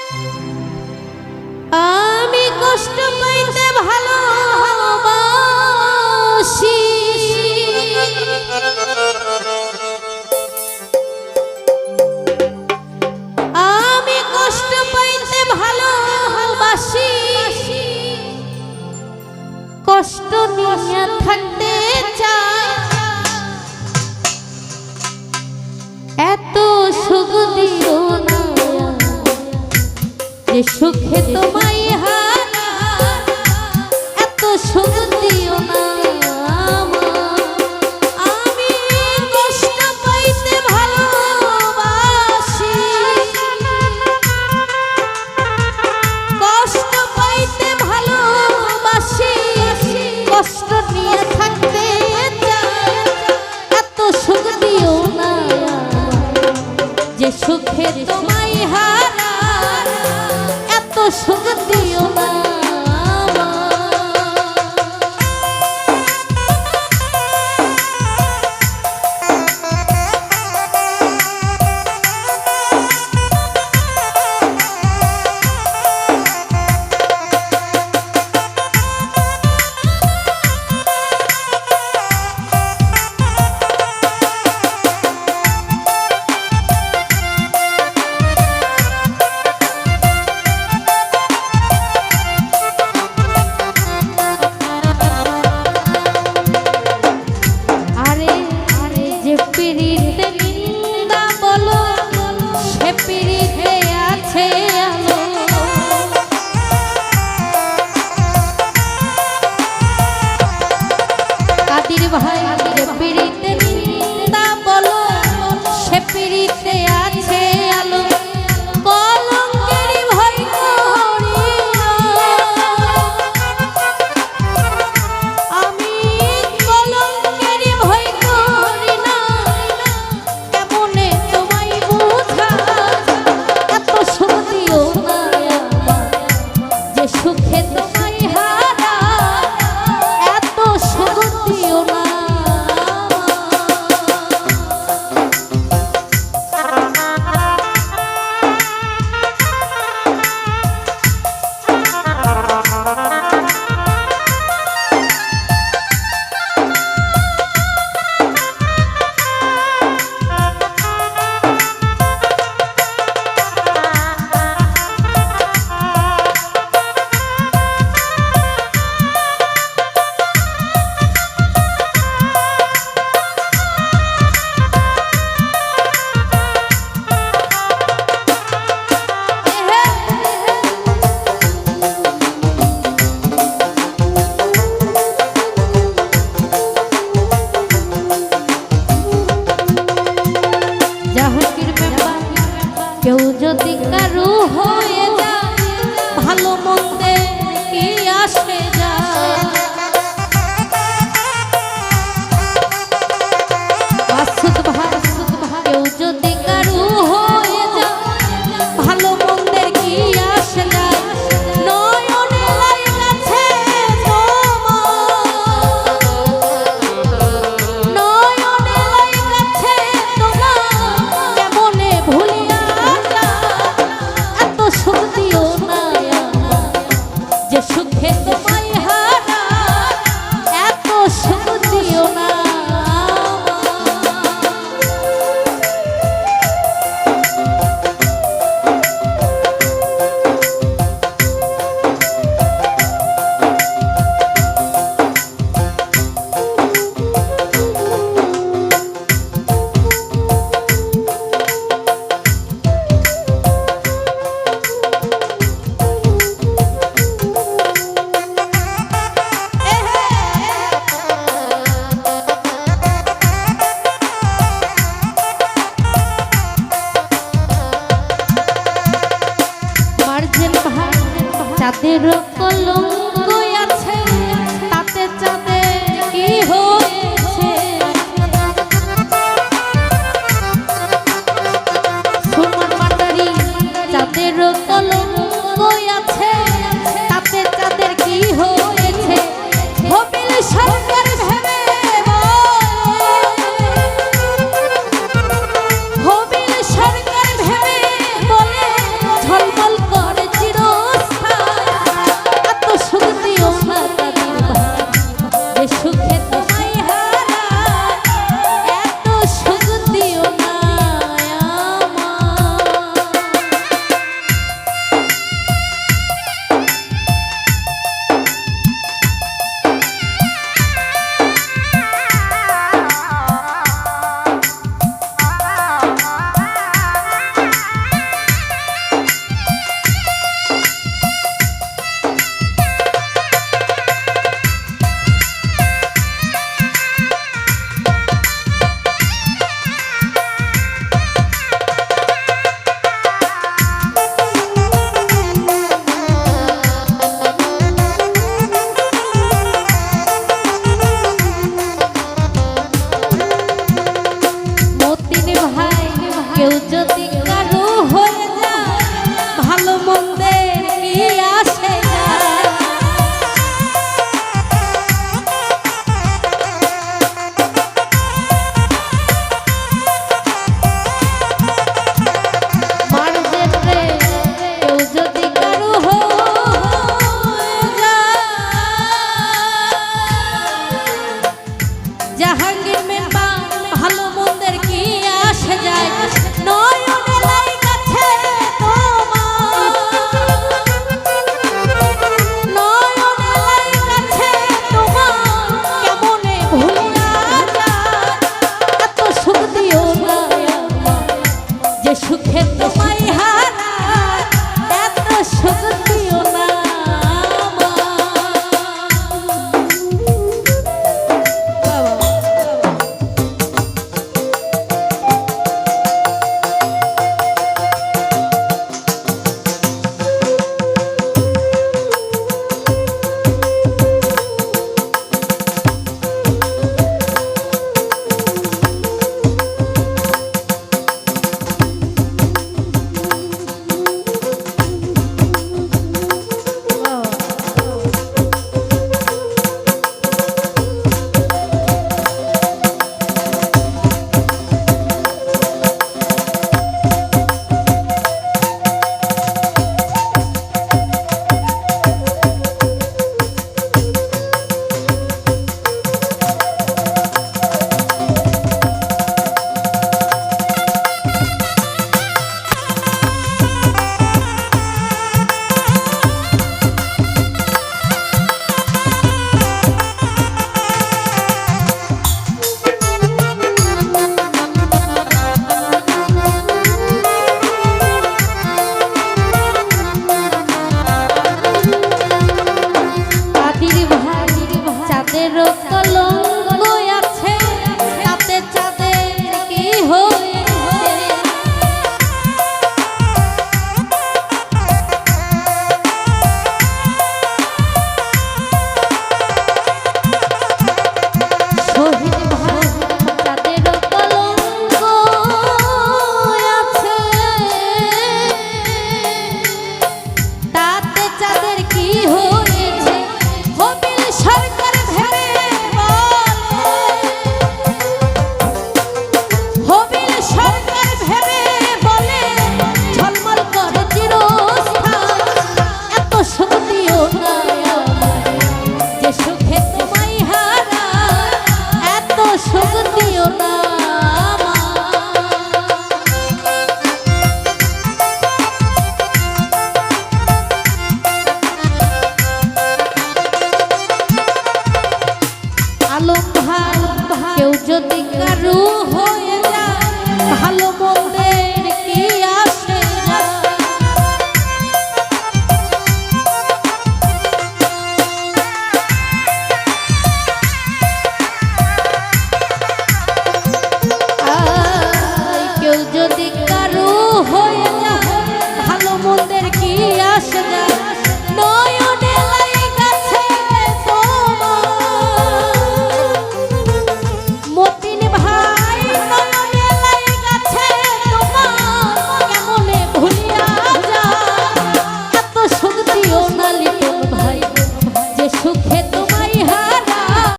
আমি কষ্ট পাইতে ভালোবাসি, আমি কষ্ট পাইতে ভালোবাসি, কষ্ট নিয়ে থাকতে চাই, এত সুখ দিও না যে সুখে তোমায় হারা, এত সুখ দিও না। আমি কষ্ট পাইতে ভালোবাসি, কষ্ট পাইতে ভালোবাসি, কষ্ট নিয়ে থাকতে চাই, এত সুখ দিও না যে সুখে তোমায় হারা, এত সুখ দিও না। ভাই যে পিড়িতে নিন্দা বলো, সে পিড়িতে আছে আলো, কলঙ্কের ভয় করি না, আমি কলঙ্কের ভয় করি না, কেমনে তোমায় বুঝা, এত সুখ দিও না যে সুখে তোমায় হারা, এত সুখ দিও না। কেউ যদি কারু হয়ে যায়, ভালো মন্দে কি আসে যায়, কেউ যদি কারু হয়ে যায়, ভালো মন্দের কি আসে যায়, নয়নে লাইগাছে তোমার, নয়নে লাইগাছে তোমার, কেমনে ভুলিয়া সুখ দিও না যে সুখে তোমায় হারা, এত সুখ দিও না। চাঁদের কলম